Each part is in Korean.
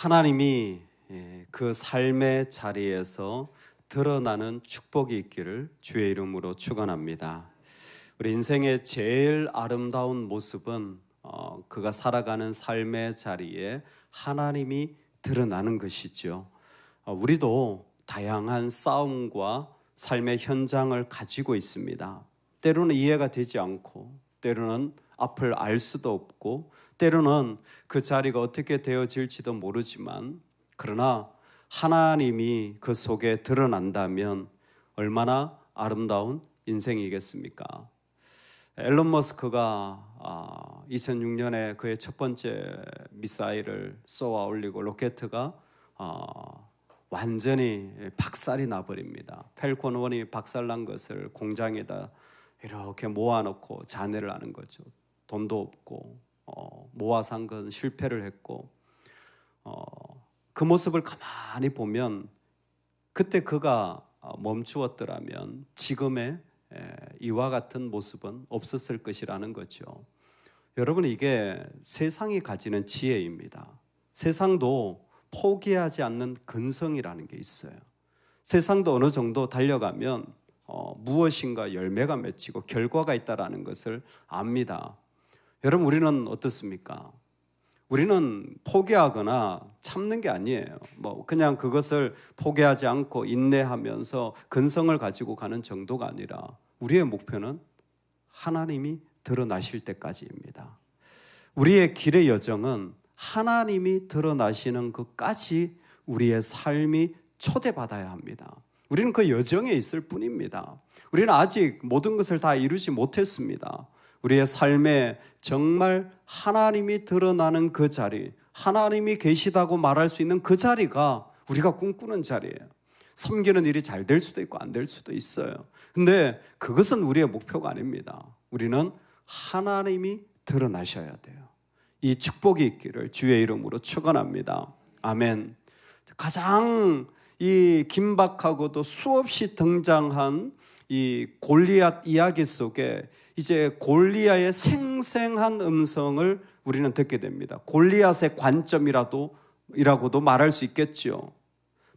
하나님이 그 삶의 자리에서 드러나는 축복이 있기를 주의 이름으로 축원합니다. 우리 인생의 제일 아름다운 모습은 그가 살아가는 삶의 자리에 하나님이 드러나는 것이죠. 우리도 다양한 싸움과 삶의 현장을 가지고 있습니다. 때로는 이해가 되지 않고, 때로는 앞을 알 수도 없고, 때로는 그 자리가 어떻게 되어질지도 모르지만, 그러나 하나님이 그 속에 드러난다면 얼마나 아름다운 인생이겠습니까? 앨런 머스크가 2006년에 그의 첫 번째 미사일을 쏘아 올리고 로켓가 완전히 박살이 나버립니다. 펠콘 1이 박살난 것을 공장에다 이렇게 모아놓고 잔해를 하는 거죠. 돈도 없고 모아서 한 건 실패를 했고, 그 모습을 가만히 보면 그때 그가 멈추었더라면 지금의 이와 같은 모습은 없었을 것이라는 거죠. 여러분, 이게 세상이 가지는 지혜입니다. 세상도 포기하지 않는 근성이라는 게 있어요. 세상도 어느 정도 달려가면 무엇인가 열매가 맺히고 결과가 있다는 것을 압니다. 여러분, 우리는 어떻습니까? 우리는 포기하거나 참는 게 아니에요. 그냥 그것을 포기하지 않고 인내하면서 근성을 가지고 가는 정도가 아니라 우리의 목표는 하나님이 드러나실 때까지입니다. 우리의 길의 여정은 하나님이 드러나시는 것까지 우리의 삶이 초대받아야 합니다. 우리는 그 여정에 있을 뿐입니다. 우리는 아직 모든 것을 다 이루지 못했습니다. 우리의 삶에 정말 하나님이 드러나는 그 자리, 하나님이 계시다고 말할 수 있는 그 자리가 우리가 꿈꾸는 자리예요. 섬기는 일이 잘 될 수도 있고 안 될 수도 있어요. 근데 그것은 우리의 목표가 아닙니다. 우리는 하나님이 드러나셔야 돼요. 이 축복이 있기를 주의 이름으로 축원합니다. 아멘. 가장 이 긴박하고도 수없이 등장한 이 골리앗 이야기 속에 이제 골리앗의 생생한 음성을 우리는 듣게 됩니다. 골리앗의 관점이라고도 말할 수 있겠죠.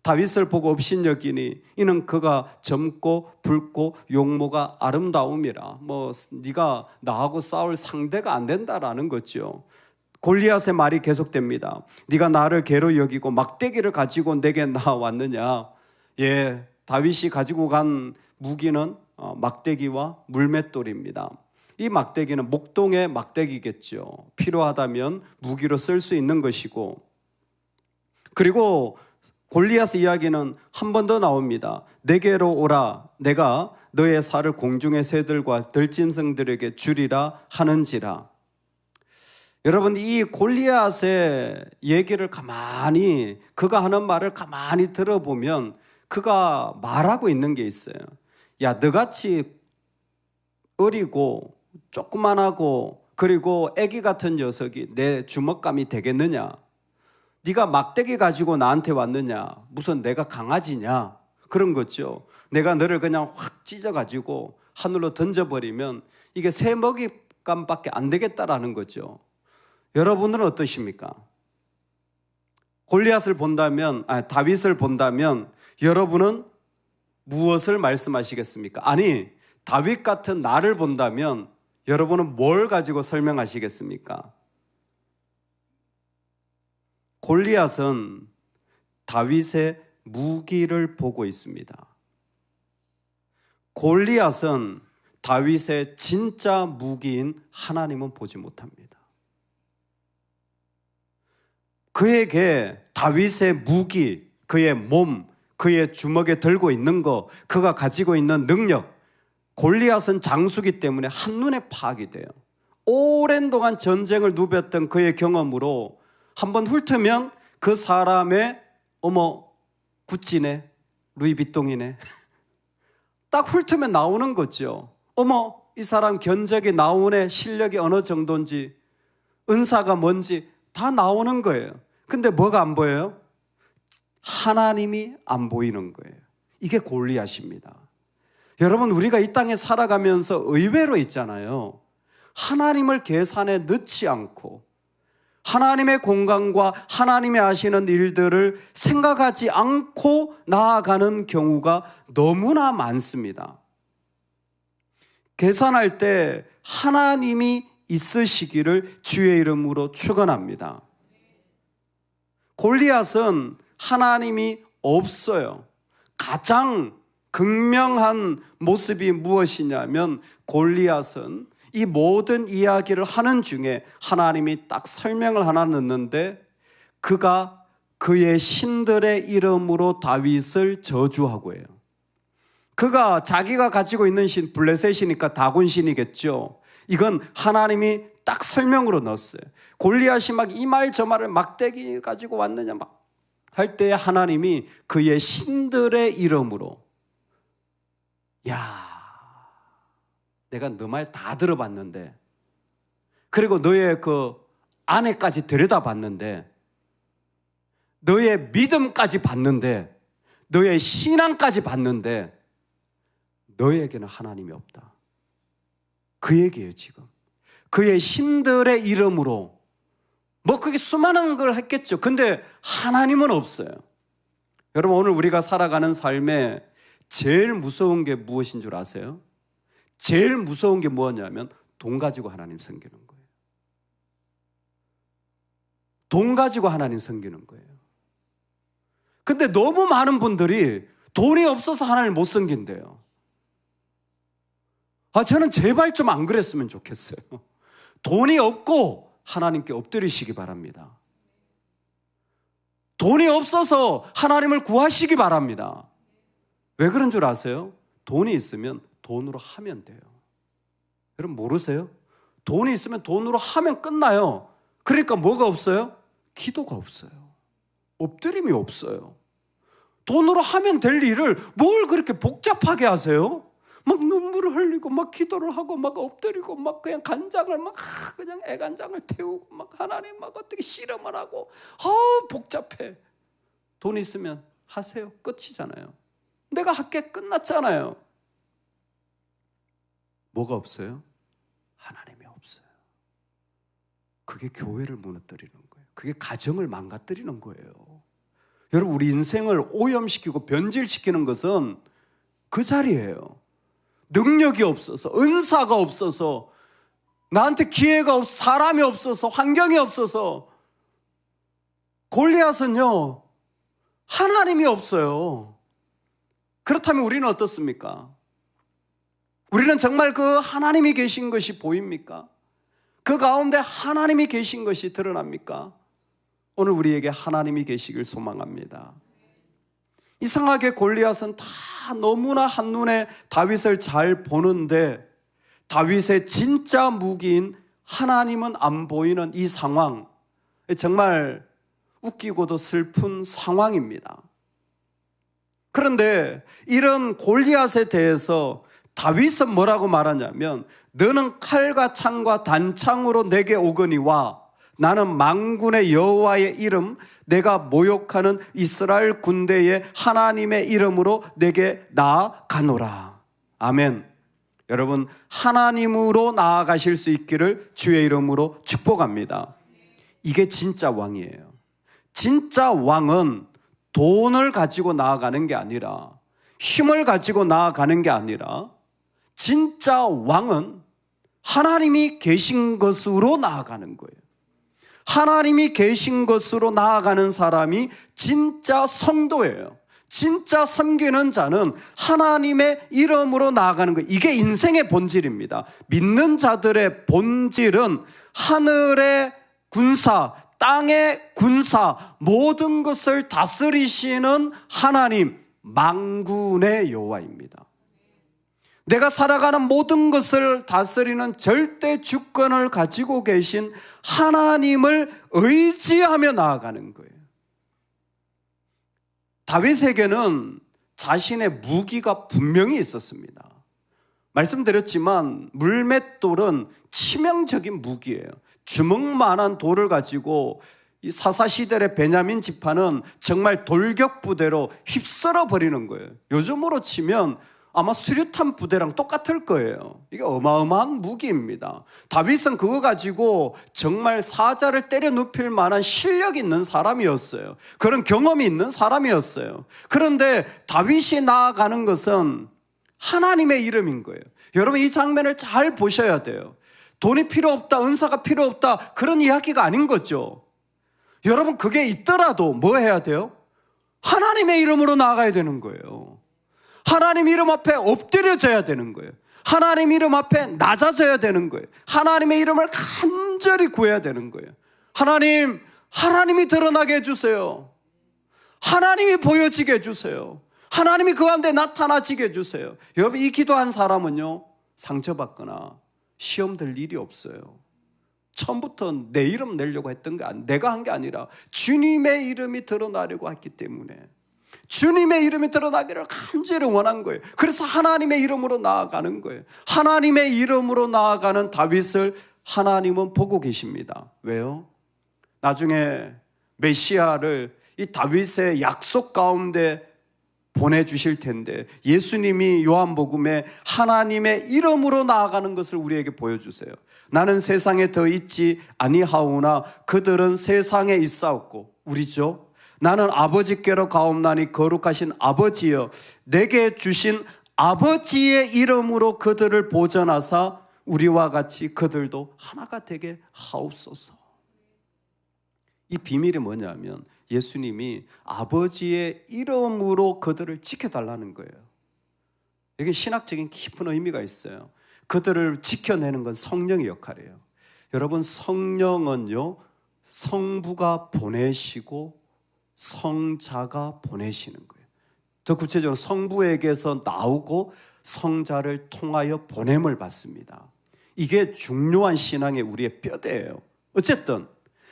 다윗을 보고 업신여기니 이는 그가 젊고 붉고 용모가 아름다움이라. 네가 나하고 싸울 상대가 안 된다라는 거죠. 골리앗의 말이 계속됩니다. 네가 나를 개로 여기고 막대기를 가지고 내게 나왔느냐. 다윗이 가지고 간 무기는 막대기와 물맷돌입니다. 이 막대기는 목동의 막대기겠죠. 필요하다면 무기로 쓸 수 있는 것이고, 그리고 골리앗의 이야기는 한 번 더 나옵니다. 내게로 오라. 내가 너의 살을 공중의 새들과 들짐승들에게 주리라 하는지라. 여러분, 이 골리앗의 얘기를 가만히, 그가 하는 말을 가만히 들어보면 그가 말하고 있는 게 있어요. 야, 너같이 어리고 조그만하고 그리고 애기 같은 녀석이 내 주먹감이 되겠느냐? 네가 막대기 가지고 나한테 왔느냐? 무슨 내가 강아지냐? 그런 거죠. 내가 너를 그냥 확 찢어가지고 하늘로 던져버리면 이게 새 먹잇감밖에 안 되겠다라는 거죠. 여러분은 어떠십니까? 골리앗을 본다면, 다윗을 본다면 여러분은 무엇을 말씀하시겠습니까? 아니, 다윗 같은 나를 본다면 여러분은 뭘 가지고 설명하시겠습니까? 골리앗은 다윗의 무기를 보고 있습니다. 골리앗은 다윗의 진짜 무기인 하나님은 보지 못합니다. 그에게 다윗의 무기, 그의 몸, 그의 주먹에 들고 있는 거, 그가 가지고 있는 능력, 골리앗은 장수기 때문에 한눈에 파악이 돼요. 오랜 동안 전쟁을 누볐던 그의 경험으로 한번 훑으면 그 사람의 구찌네, 루이비통이네, 딱 훑으면 나오는 거죠. 이 사람 견적이 나오네, 실력이 어느 정도인지, 은사가 뭔지 다 나오는 거예요. 근데 뭐가 안 보여요? 하나님이 안 보이는 거예요. 이게 골리앗입니다. 여러분, 우리가 이 땅에 살아가면서 의외로 있잖아요. 하나님을 계산에 넣지 않고 하나님의 공간과 하나님이 하시는 일들을 생각하지 않고 나아가는 경우가 너무나 많습니다. 계산할 때 하나님이 있으시기를 주의 이름으로 축원합니다. 골리앗은 하나님이 없어요. 가장 극명한 모습이 무엇이냐면 골리앗은 이 모든 이야기를 하는 중에 하나님이 딱 설명을 하나 넣는데 그가 그의 신들의 이름으로 다윗을 저주하고 해요. 그가 자기가 가지고 있는 신, 블레셋이니까 다곤 신이겠죠. 이건 하나님이 딱 설명으로 넣었어요. 골리앗이 막 이 말 저 말을 막대기 가지고 왔느냐 막 할 때 하나님이 그의 신들의 이름으로, 야, 내가 너 말 다 들어봤는데, 그리고 너의 그 아내까지 들여다봤는데, 너의 믿음까지 봤는데, 너의 신앙까지 봤는데 너에게는 하나님이 없다. 그 얘기예요. 지금 그의 신들의 이름으로 뭐 그게 수많은 걸 했겠죠. 근데 하나님은 없어요. 여러분, 오늘 우리가 살아가는 삶에 제일 무서운 게 무엇인 줄 아세요? 제일 무서운 게 뭐냐면 돈 가지고 하나님 섬기는 거예요. 돈 가지고 하나님 섬기는 거예요. 근데 너무 많은 분들이 돈이 없어서 하나님을 못 섬긴대요. 저는 제발 좀 안 그랬으면 좋겠어요. 돈이 없고 하나님께 엎드리시기 바랍니다. 돈이 없어서 하나님을 구하시기 바랍니다. 왜 그런 줄 아세요? 돈이 있으면 돈으로 하면 돼요. 여러분 모르세요? 돈이 있으면 돈으로 하면 끝나요. 그러니까 뭐가 없어요? 기도가 없어요. 엎드림이 없어요. 돈으로 하면 될 일을 뭘 그렇게 복잡하게 하세요? 막 눈물을 흘리고 막 기도를 하고 막 엎드리고 막 그냥 간장을 막 그냥 애간장을 태우고 막 하나님 막 어떻게 씨름을 하고 복잡해. 돈 있으면 하세요. 끝이잖아요. 내가 할게 끝났잖아요. 뭐가 없어요? 하나님이 없어요. 그게 교회를 무너뜨리는 거예요. 그게 가정을 망가뜨리는 거예요. 여러분, 우리 인생을 오염시키고 변질시키는 것은 그 자리예요. 능력이 없어서, 은사가 없어서, 나한테 기회가 없어서, 사람이 없어서, 환경이 없어서. 골리앗은요, 하나님이 없어요. 그렇다면 우리는 어떻습니까? 우리는 정말 그 하나님이 계신 것이 보입니까? 그 가운데 하나님이 계신 것이 드러납니까? 오늘 우리에게 하나님이 계시길 소망합니다. 이상하게 골리앗은 다 너무나 한눈에 다윗을 잘 보는데 다윗의 진짜 무기인 하나님은 안 보이는 이 상황, 정말 웃기고도 슬픈 상황입니다. 그런데 이런 골리앗에 대해서 다윗은 뭐라고 말하냐면 너는 칼과 창과 단창으로 내게 오거니와 나는 만군의 여호와의 이름, 내가 모욕하는 이스라엘 군대의 하나님의 이름으로 내게 나아가노라. 아멘. 여러분, 하나님으로 나아가실 수 있기를 주의 이름으로 축복합니다. 이게 진짜 왕이에요. 진짜 왕은 돈을 가지고 나아가는 게 아니라, 힘을 가지고 나아가는 게 아니라, 진짜 왕은 하나님이 계신 것으로 나아가는 거예요. 하나님이 계신 것으로 나아가는 사람이 진짜 성도예요. 진짜 섬기는 자는 하나님의 이름으로 나아가는 거예요. 이게 인생의 본질입니다. 믿는 자들의 본질은 하늘의 군사, 땅의 군사, 모든 것을 다스리시는 하나님, 만군의 여호와입니다. 내가 살아가는 모든 것을 다스리는 절대 주권을 가지고 계신 하나님을 의지하며 나아가는 거예요. 다윗에게는 자신의 무기가 분명히 있었습니다. 말씀드렸지만 물맷돌은 치명적인 무기예요. 주먹만한 돌을 가지고 사사시대의 베냐민 지파는 정말 돌격부대로 휩쓸어 버리는 거예요. 요즘으로 치면 아마 수류탄 부대랑 똑같을 거예요. 이게 어마어마한 무기입니다. 다윗은 그거 가지고 정말 사자를 때려 눕힐 만한 실력 있는 사람이었어요. 그런 경험이 있는 사람이었어요. 그런데 다윗이 나아가는 것은 하나님의 이름인 거예요. 여러분, 이 장면을 잘 보셔야 돼요. 돈이 필요 없다, 은사가 필요 없다, 그런 이야기가 아닌 거죠. 여러분, 그게 있더라도 뭐 해야 돼요? 하나님의 이름으로 나아가야 되는 거예요. 하나님 이름 앞에 엎드려져야 되는 거예요. 하나님 이름 앞에 낮아져야 되는 거예요. 하나님의 이름을 간절히 구해야 되는 거예요. 하나님이 드러나게 해주세요. 하나님이 보여지게 해주세요. 하나님이 그 가운데 나타나지게 해주세요. 여러분, 이 기도한 사람은요, 상처받거나 시험 들 일이 없어요. 처음부터 내 이름 내려고 했던 게 내가 한 게 아니라 주님의 이름이 드러나려고 했기 때문에, 주님의 이름이 드러나기를 간절히 원한 거예요. 그래서 하나님의 이름으로 나아가는 거예요. 하나님의 이름으로 나아가는 다윗을 하나님은 보고 계십니다. 왜요? 나중에 메시아를 이 다윗의 약속 가운데 보내주실 텐데, 예수님이 요한복음에 하나님의 이름으로 나아가는 것을 우리에게 보여주세요. 나는 세상에 더 있지 아니하오나 그들은 세상에 있사옵고, 우리죠. 나는 아버지께로 가옵나니 거룩하신 아버지여, 내게 주신 아버지의 이름으로 그들을 보전하사 우리와 같이 그들도 하나가 되게 하옵소서. 이 비밀이 뭐냐면 예수님이 아버지의 이름으로 그들을 지켜달라는 거예요. 이게 신학적인 깊은 의미가 있어요. 그들을 지켜내는 건 성령의 역할이에요. 여러분, 성령은요, 성부가 보내시고 성자가 보내시는 거예요. 더 구체적으로 성부에게서 나오고 성자를 통하여 보냄을 받습니다. 이게 중요한 신앙의 우리의 뼈대예요. 어쨌든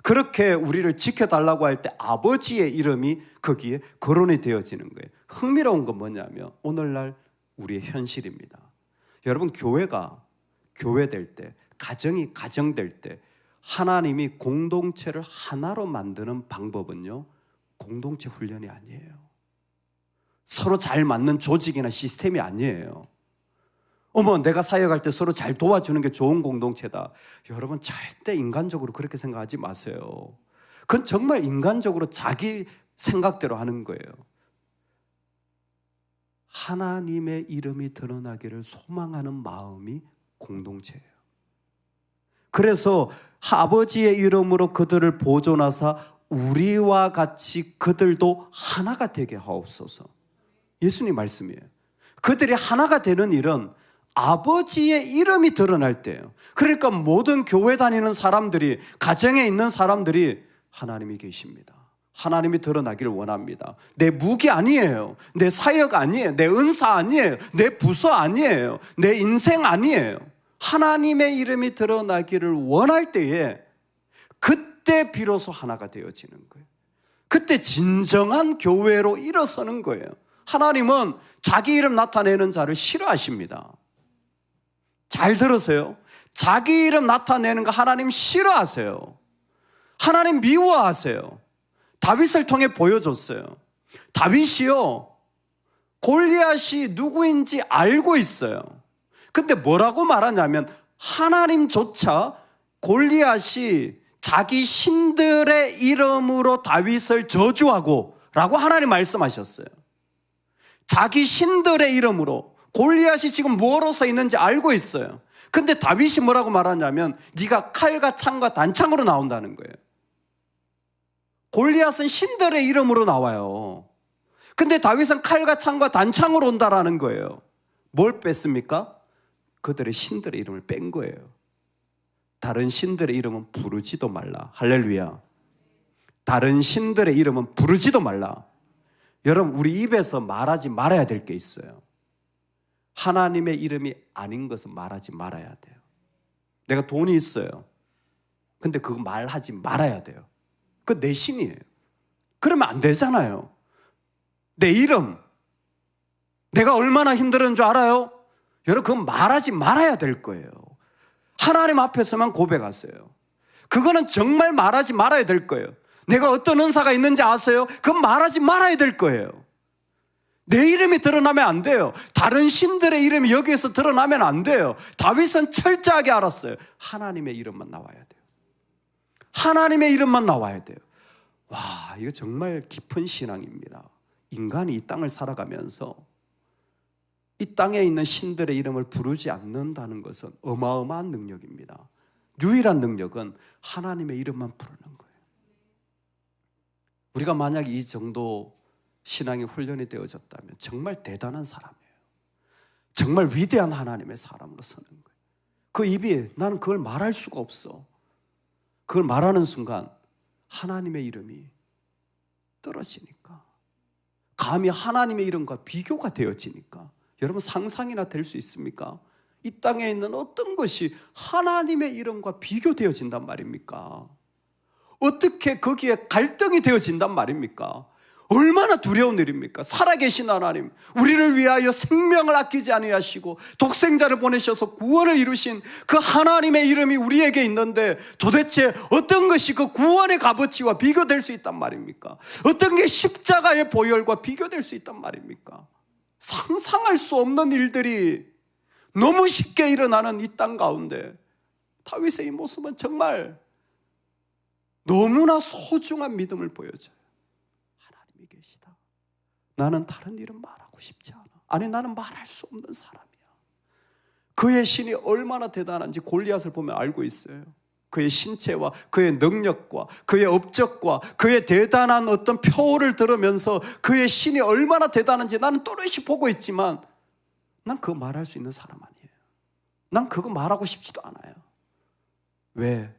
그렇게 우리를 지켜달라고 할 때 아버지의 이름이 거기에 거론이 되어지는 거예요. 흥미로운 건 뭐냐면 오늘날 우리의 현실입니다. 여러분, 교회가 교회될 때, 가정이 가정될 때 하나님이 공동체를 하나로 만드는 방법은요, 공동체 훈련이 아니에요. 서로 잘 맞는 조직이나 시스템이 아니에요. 내가 사역할 때 서로 잘 도와주는 게 좋은 공동체다. 여러분, 절대 인간적으로 그렇게 생각하지 마세요. 그건 정말 인간적으로 자기 생각대로 하는 거예요. 하나님의 이름이 드러나기를 소망하는 마음이 공동체예요. 그래서 아버지의 이름으로 그들을 보존하사 우리와 같이 그들도 하나가 되게 하옵소서. 예수님 말씀이에요. 그들이 하나가 되는 일은 아버지의 이름이 드러날 때예요. 그러니까 모든 교회 다니는 사람들이, 가정에 있는 사람들이 하나님이 계십니다. 하나님이 드러나기를 원합니다. 내 무기 아니에요. 내 사역 아니에요. 내 은사 아니에요. 내 부서 아니에요. 내 인생 아니에요. 하나님의 이름이 드러나기를 원할 때에 그때 비로소 하나가 되어지는 거예요. 그때 진정한 교회로 일어서는 거예요. 하나님은 자기 이름 나타내는 자를 싫어하십니다. 잘 들으세요. 자기 이름 나타내는 거 하나님 싫어하세요. 하나님 미워하세요. 다윗을 통해 보여줬어요. 다윗이요, 골리앗이 누구인지 알고 있어요. 근데 뭐라고 말하냐면 하나님조차 골리앗이 자기 신들의 이름으로 다윗을 저주하고 라고 하나님 말씀하셨어요. 자기 신들의 이름으로. 골리앗이 지금 뭐로 서 있는지 알고 있어요. 근데 다윗이 뭐라고 말하냐면 네가 칼과 창과 단창으로 나온다는 거예요. 골리앗은 신들의 이름으로 나와요. 근데 다윗은 칼과 창과 단창으로 온다라는 거예요. 뭘 뺐습니까? 그들의 신들의 이름을 뺀 거예요. 다른 신들의 이름은 부르지도 말라. 할렐루야. 다른 신들의 이름은 부르지도 말라. 여러분, 우리 입에서 말하지 말아야 될 게 있어요. 하나님의 이름이 아닌 것은 말하지 말아야 돼요. 내가 돈이 있어요. 근데 그거 말하지 말아야 돼요. 그거 내 신이에요. 그러면 안 되잖아요. 내 이름, 내가 얼마나 힘들었는 줄 알아요? 여러분, 그건 말하지 말아야 될 거예요. 하나님 앞에서만 고백하세요. 그거는 정말 말하지 말아야 될 거예요. 내가 어떤 은사가 있는지 아세요? 그건 말하지 말아야 될 거예요. 내 이름이 드러나면 안 돼요. 다른 신들의 이름이 여기에서 드러나면 안 돼요. 다윗은 철저하게 알았어요. 하나님의 이름만 나와야 돼요. 하나님의 이름만 나와야 돼요. 와, 이거 정말 깊은 신앙입니다. 인간이 이 땅을 살아가면서 이 땅에 있는 신들의 이름을 부르지 않는다는 것은 어마어마한 능력입니다. 유일한 능력은 하나님의 이름만 부르는 거예요. 우리가 만약 이 정도 신앙이 훈련이 되어졌다면 정말 대단한 사람이에요. 정말 위대한 하나님의 사람으로 서는 거예요. 그 입이 나는 그걸 말할 수가 없어. 그걸 말하는 순간 하나님의 이름이 떨어지니까, 감히 하나님의 이름과 비교가 되어지니까, 여러분 상상이나 될 수 있습니까? 이 땅에 있는 어떤 것이 하나님의 이름과 비교되어진단 말입니까? 어떻게 거기에 갈등이 되어진단 말입니까? 얼마나 두려운 일입니까? 살아계신 하나님, 우리를 위하여 생명을 아끼지 아니하시고 독생자를 보내셔서 구원을 이루신 그 하나님의 이름이 우리에게 있는데, 도대체 어떤 것이 그 구원의 값어치와 비교될 수 있단 말입니까? 어떤 게 십자가의 보혈과 비교될 수 있단 말입니까? 상상할 수 없는 일들이 너무 쉽게 일어나는 이 땅 가운데 다윗의 이 모습은 정말 너무나 소중한 믿음을 보여줘요. 하나님이 계시다. 나는 다른 일은 말하고 싶지 않아. 아니, 나는 말할 수 없는 사람이야. 그의 신이 얼마나 대단한지 골리앗을 보면 알고 있어요. 그의 신체와 그의 능력과 그의 업적과 그의 대단한 어떤 표를 들으면서 그의 신이 얼마나 대단한지 나는 또렷이 보고 있지만, 난 그거 말할 수 있는 사람 아니에요. 난 그거 말하고 싶지도 않아요. 왜?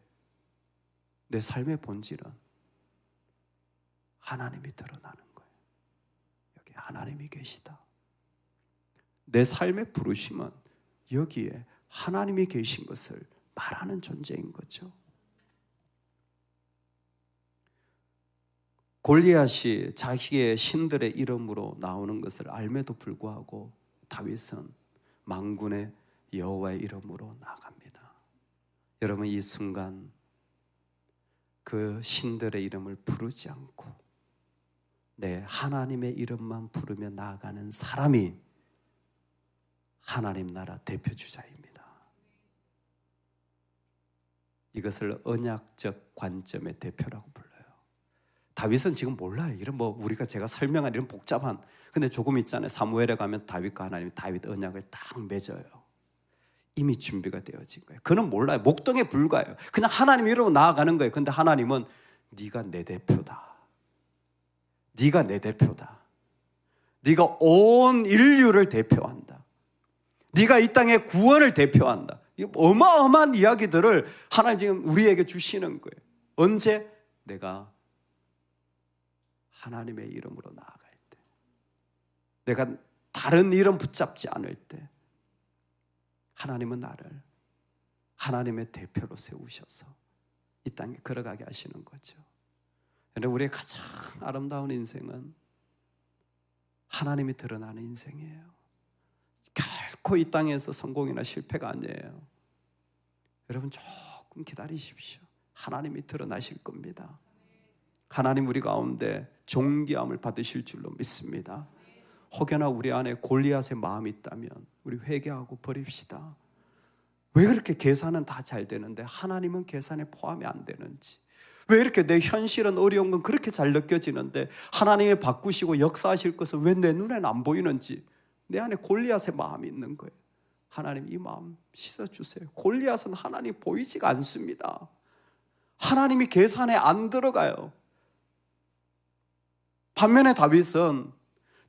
내 삶의 본질은 하나님이 드러나는 거예요. 여기 하나님이 계시다. 내 삶의 부르심은 여기에 하나님이 계신 것을 말하는 존재인 거죠. 골리앗이 자기의 신들의 이름으로 나오는 것을 알매도 불구하고 다윗은 만군의 여호와의 이름으로 나갑니다. 여러분, 이 순간 그 신들의 이름을 부르지 않고 내 하나님의 이름만 부르며 나아가는 사람이 하나님 나라 대표주자입니다. 이것을 언약적 관점의 대표라고 불러요. 다윗은 지금 몰라요. 이런 우리가 제가 설명한 이런 복잡한, 근데 조금 있잖아요. 사무엘에 가면 다윗과 하나님이 다윗 언약을 딱 맺어요. 이미 준비가 되어진 거예요. 그는 몰라요. 목동에 불과해요. 그냥 하나님 이름으로 나아가는 거예요. 근데 하나님은 네가 내 대표다. 네가 내 대표다. 네가 온 인류를 대표한다. 네가 이 땅의 구원을 대표한다. 이 어마어마한 이야기들을 하나님 지금 우리에게 주시는 거예요. 언제? 내가 하나님의 이름으로 나아갈 때, 내가 다른 이름 붙잡지 않을 때, 하나님은 나를 하나님의 대표로 세우셔서 이 땅에 걸어가게 하시는 거죠. 그런데 우리의 가장 아름다운 인생은 하나님이 드러나는 인생이에요. 결코 이 땅에서 성공이나 실패가 아니에요. 여러분, 조금 기다리십시오. 하나님이 드러나실 겁니다. 하나님 우리 가운데 존귀함을 받으실 줄로 믿습니다. 혹여나 우리 안에 골리앗의 마음이 있다면 우리 회개하고 버립시다. 왜 그렇게 계산은 다 잘 되는데 하나님은 계산에 포함이 안 되는지, 왜 이렇게 내 현실은 어려운 건 그렇게 잘 느껴지는데 하나님이 바꾸시고 역사하실 것은 왜 내 눈에는 안 보이는지, 내 안에 골리앗의 마음이 있는 거예요. 하나님, 이 마음 씻어주세요. 골리앗은 하나님 보이지가 않습니다. 하나님이 계산에 안 들어가요. 반면에 다윗은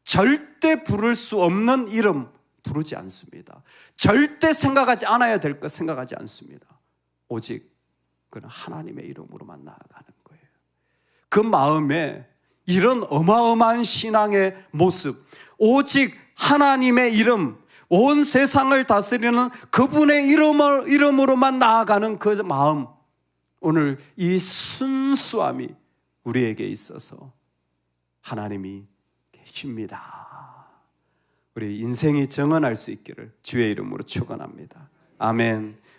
절대 부를 수 없는 이름 부르지 않습니다. 절대 생각하지 않아야 될 것 생각하지 않습니다. 오직 그는 하나님의 이름으로만 나아가는 거예요. 그 마음에 이런 어마어마한 신앙의 모습, 오직 하나님의 이름, 온 세상을 다스리는 그분의 이름으로만 나아가는 그 마음, 오늘 이 순수함이 우리에게 있어서 하나님이 계십니다. 우리 인생이 정언할 수 있기를 주의 이름으로 축원합니다. 아멘.